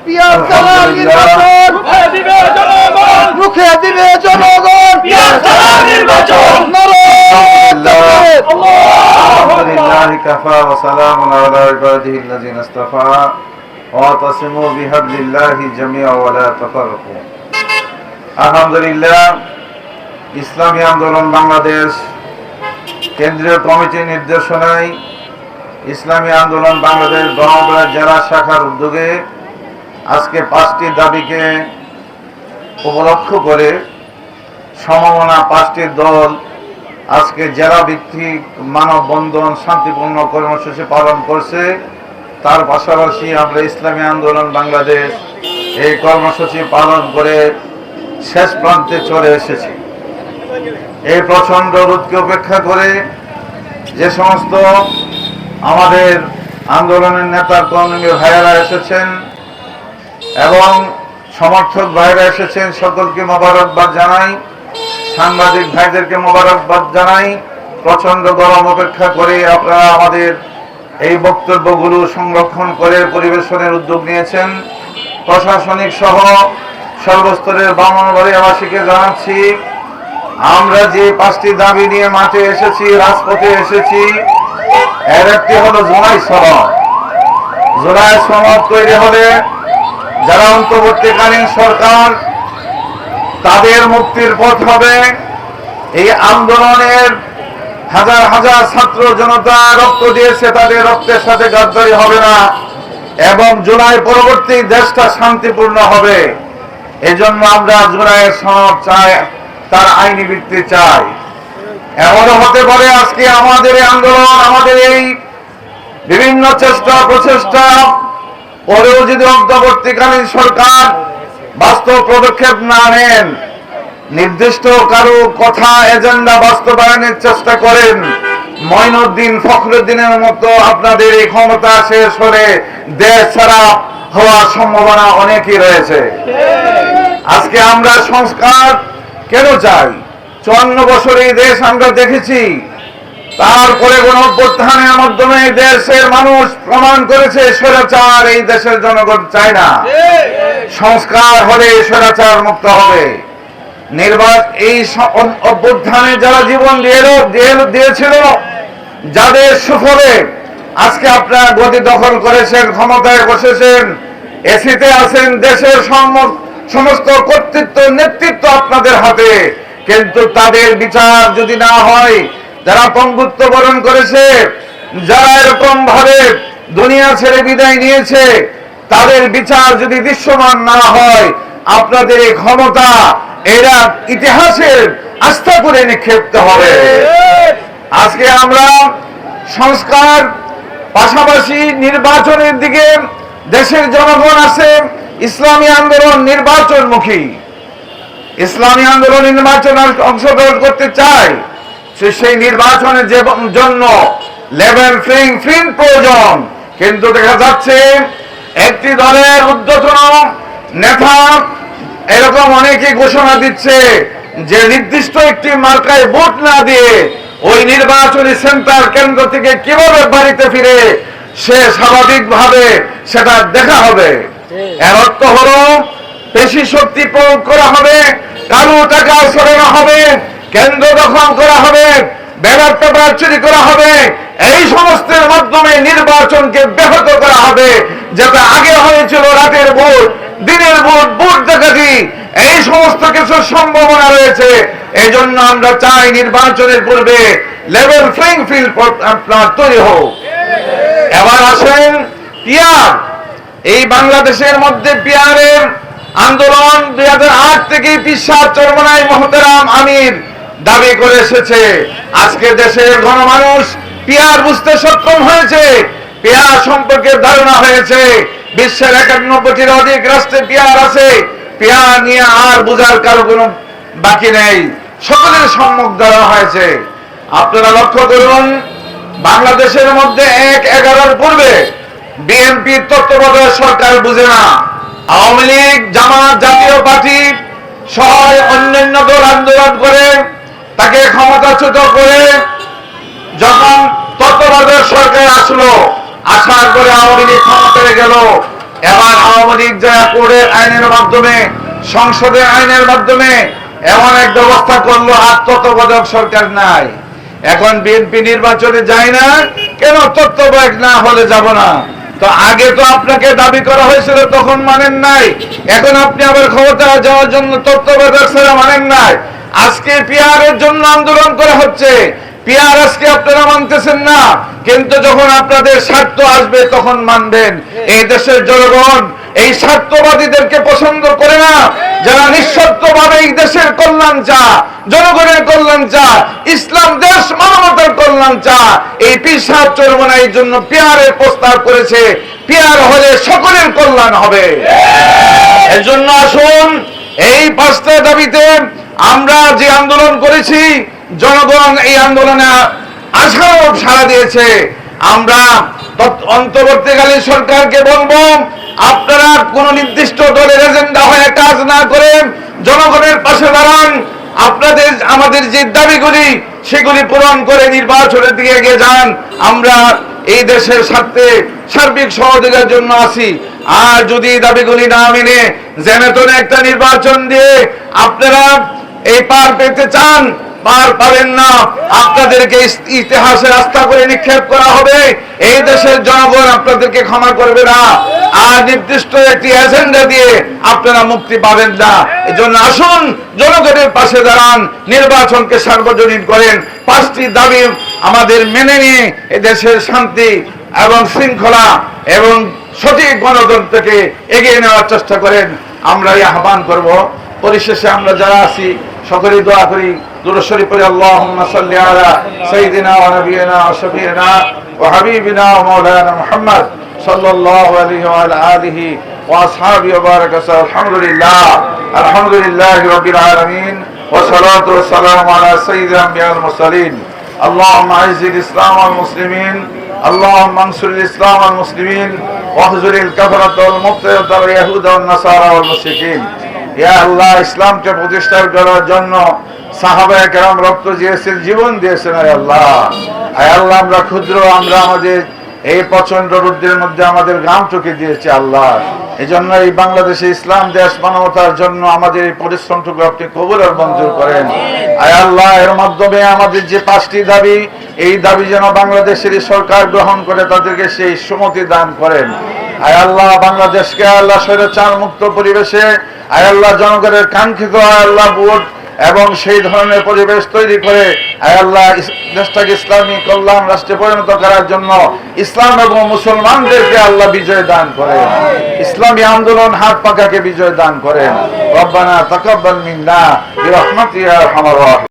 Peer ছাড়া নির্বাচন মুখে দিবে জনগণ। পিয়ার ছাড়া নির্বাচন আলহামদুলিল্লাহ কাফা ওয়া সালামুন আলা ইবাদিহি আল্লাযিনা ইসতাফা ওয়া তাসিমু বিহাবলিল্লাহি জামিআ ওয়া লা তাফাররাকু। আলহামদুলিল্লাহ, ইসলামী আন্দোলন বাংলাদেশ কেন্দ্রীয় কমিটির নির্দেশনায় ইসলামী আন্দোলন বাংলাদেশ ব্রহ্মপুরা জেলা শাখার উদ্যোগে আজকে 5টি দাবিকে উপলক্ষ করে সমমনা 5টি দল আজকে জেলা ভিত্তিক মানববন্ধন শান্তিপূর্ণ কর্মসূচি পালন করছে। তার পাশাপাশি আমরা ইসলামী আন্দোলন বাংলাদেশ এই কর্মসূচি পালন করে শেষ প্রান্তে চলে এসেছি। এই প্রচণ্ড রোদকে উপেক্ষা করে যে সমস্ত আমাদের আন্দোলনের নেতা কর্মী ভাইয়েরা এসেছেন এবং সমর্থক ভাইয়েরা এসেছেন, সকলকে মোবারকবাদ জানাই। সাংবাদিক ভাইদেরকে মোবারকবাদ জানাই। প্রচণ্ড গরম উপেক্ষা করে আপনারা আমাদের এই বক্তব্যগুলো সংরক্ষণ করে পরিবেশনের উদ্যোগ নিয়েছেন। প্রশাসনিক সহ সর্বস্তরের ব্রাহ্মণবাড়িয়াবাসীকে জানাচ্ছি, আমরা যে 5টি দাবি নিয়ে মাঠে এসেছি, রাজপথে এসেছি, এর একটি হলো জুলাই সনদ। জুলাই সনদ তৈরি হলে যারা অন্তর্বর্তীকালীন সরকার, তাদের মুক্তির পথ হবে। এই আন্দোলনের হাজার হাজার ছাত্র জনতা রক্ত দিয়েছে, তাদের রক্তের সাথে গাদ্দারি হবে না এবং জুলাই পরবর্তী দেশটা শান্তিপূর্ণ হবে। এজন্য আমরা জুলাইয়ের সনদ চাই, তার আইনি ভিত্তি চাই। এমনও হতে পারে আজকে আমাদের এই আন্দোলন, আমাদের এই বিভিন্ন চেষ্টা প্রচেষ্টা পরেও যদি অন্তর্বর্তীকালীন সরকার বাস্তব পদক্ষেপ না নেন, নির্দিষ্ট কারো কথা এজেন্ডা বাস্তবায়নের চেষ্টা করেন, মঈনুদ্দিন ফখরুদ্দিনের মতো আপনাদের এই ক্ষমতা শেষ হলে দেশ ছাড়া হওয়ার সম্ভাবনা অনেকই রয়েছে। আজকে আমরা সংস্কার কেন চাই? 54 বছর এই দেশ আমরা দেখেছি, তারপরে গণঅভ্যুত্থানের মাধ্যমে দেশের মানুষ প্রমাণ করেছে স্বৈরাচার এই দেশের জনগণ চায় না। সংস্কার হলে স্বৈরাচার মুক্ত হবে। এই অভ্যুত্থানে যারা জীবন দিয়েছিল, যাদের সুফলে আজকে আপনারা গদি দখল করেছেন, ক্ষমতায় বসেছেন, এসিতে আছেন, দেশের সমস্ত কর্তৃত্ব নেতৃত্ব আপনাদের হাতে, কিন্তু তাদের বিচার যদি না হয়, যারা পঙ্গুত্ব বরণ করেছে, যারা এরকম ভাবে দুনিয়া ছেড়ে বিদায় নিয়েছে, তাদের বিচার যদি দৃশ্যমান না হয়, আপনাদের এই ক্ষমতা এরা ইতিহাসের আস্থা করে নিক্ষেপ্ত হবে। আজকে আমরা সংস্কার পাশাপাশি নির্বাচনের দিকে দেশের জনগণ আছে। ইসলামী আন্দোলন নির্বাচনমুখী, ইসলামী আন্দোলন নির্বাচনে অংশগ্রহণ করতে চায়। সেই নির্বাচনের জন্য লেভেল প্লেইং ফিল্ড প্রয়োজন, কিন্তু দেখা যাচ্ছে একটি দলের ঊর্ধ্বতন নেতা এরকম অনেকে ঘোষণা দিচ্ছে যে নির্দিষ্ট একটি মার্কায় ভোট না দিয়ে ওই নির্বাচনী সেন্টার কেন্দ্র থেকে কিভাবে বাড়িতে ফিরে সে স্বাভাবিকভাবে সেটা দেখা হবে। এর অর্থ হলো পেশি শক্তি প্রয়োগ করা হবে, কালো টাকা সরানো হবে, কেন্দ্র দখল করা হবে, ব্যালট পেপার চুরি করা হবে। এই সমস্তের মাধ্যমে নির্বাচনকে ব্যাহত করা হবে। যেটা আগে হয়েছিল রাতের ভোট, দিনের ভোট, ভোট ডাকাতি, এই সমস্ত কিছু সম্ভাবনা রয়েছে। এই জন্য আমরা চাই নির্বাচনের পূর্বে লেভেল প্লেইং ফিল্ড আপনার তৈরি হোক। এবার আসেন পিয়ার। এই বাংলাদেশের মধ্যে পিয়ারের আন্দোলন 2008 থেকে পিসার চরমনাই মহতারাম আমির দাবি করে এসেছে। আজকে দেশের গণমানুষ পিয়ার বুঝতে সক্ষম হয়েছে, পিয়ার সম্পর্কে ধারণা হয়েছে। বিশ্বের 91টির অধিক রাষ্ট্রে পিয়ার আছে। পিয়ার নিয়ে আর বোঝার কারো কোনো বাকি নেই, সকলের সম্মুখ ধরা হয়েছে। আপনারা লক্ষ্য করুন, বাংলাদেশের মধ্যে 1/11 পূর্বে বিএনপির তত্ত্বাবধায়ক সরকার বুঝে না, আওয়ামী লীগ, জামাত, জাতীয় পার্টি সহ অন্যান্য দল আন্দোলন করে তাকে ক্ষমতাচ্যুত করে যখন তত্ত্বাবধায়ক সরকার আসলো, আসার পরে আওয়ামী লীগ ক্ষমতায় গেল, এবার আওয়ামী লীগ যারা কোর্টের আইনের মাধ্যমে, সংসদের আইনের মাধ্যমে এমন এক ব্যবস্থা করলো, আর তত্ত্বাবধায়ক সরকার নাই। এখন বিএনপি নির্বাচনে যায় না কেন? তত্ত্বাবধায়ক না হলে যাব না। তো আগে তো আপনাকে দাবি করা হয়েছিল, তখন মানেন নাই। এখন আপনি আবার ক্ষমতা যাওয়ার জন্য তত্ত্বাবধায়ক ছাড়া মানেন নাই। আজকে পিআরের জন্য আন্দোলন করা হচ্ছে, পিআর আজকে আপনারা মানতেছেন না, কিন্তু যখন আপনাদের স্বার্থ আসবে তখন মানবেন। এই দেশের জনগণ এই স্বার্থবাদীদেরকে পছন্দ করে না, যারা নিঃস্বার্থভাবে এই দেশের কল্যাণ চায়, জনগণের কল্যাণ চায়, ইসলাম দেশ মানবতার কল্যাণ চায়। এই পীর সাহেব চরমোনা এই জন্য পিআরের প্রস্তাব করেছে, পিআর হলে সকলের কল্যাণ হবে। এর জন্য আসুন, এই 5টা দাবিতে আমরা যে আন্দোলন করেছি, জনগণ এই আন্দোলনে আশারূপ সাড়া দিয়েছে। আমরা অন্তর্বর্তীকালীন সরকারকে বলবো, আপনারা কোন নির্দিষ্ট দলের এজেন্ডা হয়ে কাজ না করে জনগণের পাশে দাঁড়ান। আপনাদের আমাদের যে দাবিগুলি সেগুলি পূরণ করে নির্বাচনের দিকে এগিয়ে যান। আমরা এই দেশের স্বার্থে সার্বিক সহযোগিতার জন্য আছি। আর যদি দাবিগুলি না মেনে জেনেতনে একটা নির্বাচন দিয়ে আপনারা এই পার পেতে চান, পার পাবেন না। আপনাদেরকে ইতিহাসে রাস্তা করে নিক্ষেপ করা হবে। এই দেশের জনগণ আপনাদেরকে ক্ষমা করবে না। আর নির্দিষ্ট একটি এজেন্ডা দিয়ে আপনারা মুক্তি পাবেন না। এজন্য আসুন, জনগণের পাশে দাঁড়ান, নির্বাচনকে সার্বজনীন করেন। 5টি দাবি আমাদের মেনে নিয়ে এই দেশের শান্তি এবং শৃঙ্খলা এবং সঠিক গণতন্ত্রকে এগিয়ে নেওয়ার চেষ্টা করেন। আমরা এই আহ্বান করব। পরিশেষে আমরা যারা আছি সকলেই দোয়া করি, দুরূদ শরীফ পড়ি। আল্লাহুম্মা সাল্লি আলা সাইয়্যিদিনা ওয়া নাবিয়িনা ওয়া শাফিঈনা ওয়া হাবিবিনা ওয়া মাওলানা মুহাম্মদ সাল্লাল্লাহু আলাইহি ওয়া আলা আলিহি ওয়া আসহাবিহি ওয়া বারাকা। আলহামদুলিল্লাহ, আলহামদুলিল্লাহি রাব্বিল আলামিন, ওয়া সালাতু ওয়া সালামু আলা সাইয়্যিদিল আমবিয়া ওয়াল মুরসালিন। আল্লাহুম্মা আইজ্জিল ইসলাম ওয়াল মুসলিমিন, আল্লাহুম্মা আনসুরিল ইসলাম ওয়াল মুসলিমিন, ওয়াহজুরিল কাফারাতা ওয়াল মুবতাদিআতা ওয়াল ইয়াহুদা ওয়ান নাসারা ওয়াল মুশরিকিন। ইয়া আল্লাহ, ইসলামকে প্রতিষ্ঠা করার জন্য সাহাবায়ে কেরাম রক্ত দিয়েছেন, জীবন দিয়েছেন। আয় আল্লাহ, আয় আল্লাহ, আমরা ক্ষুদ্র, আমরা আমাদের এই প্রচন্ড রুদ্রের মধ্যে আমাদের গাম চোখে দিয়েছি আল্লাহ। এই জন্য এই বাংলাদেশে ইসলাম দেশ মানবতার জন্য আমাদের এই পরিশ্রমটুকু আপনি কবুল আর মঞ্জুর করেন। আয় আল্লাহ, এর মাধ্যমে আমাদের যে 5টি দাবি, এই দাবি যেন বাংলাদেশের সরকার গ্রহণ করে, তাদেরকে সেই সুমতি দান করেন। আয় আল্লাহ, বাংলাদেশকে আল্লাহ স্বৈরাচার মুক্ত পরিবেশে, আয় আল্লাহ, জনগণের কাঙ্ক্ষিত আয় আল্লাহ ভোট এবং সেই ধরনের পরিবেশ তৈরি করে আয় আল্লাহ দেশটাকে ইসলামী কল্যাণ রাষ্ট্রে পরিণত করার জন্য ইসলাম এবং মুসলমানদেরকে আল্লাহ বিজয় দান করেন। ইসলামী আন্দোলন হাত পাকাকে বিজয় দান করেন। রব্বানা তাকাব্বাল মিন্না বিরহমাতিকা ইয়া আরহামার রাহিমিন।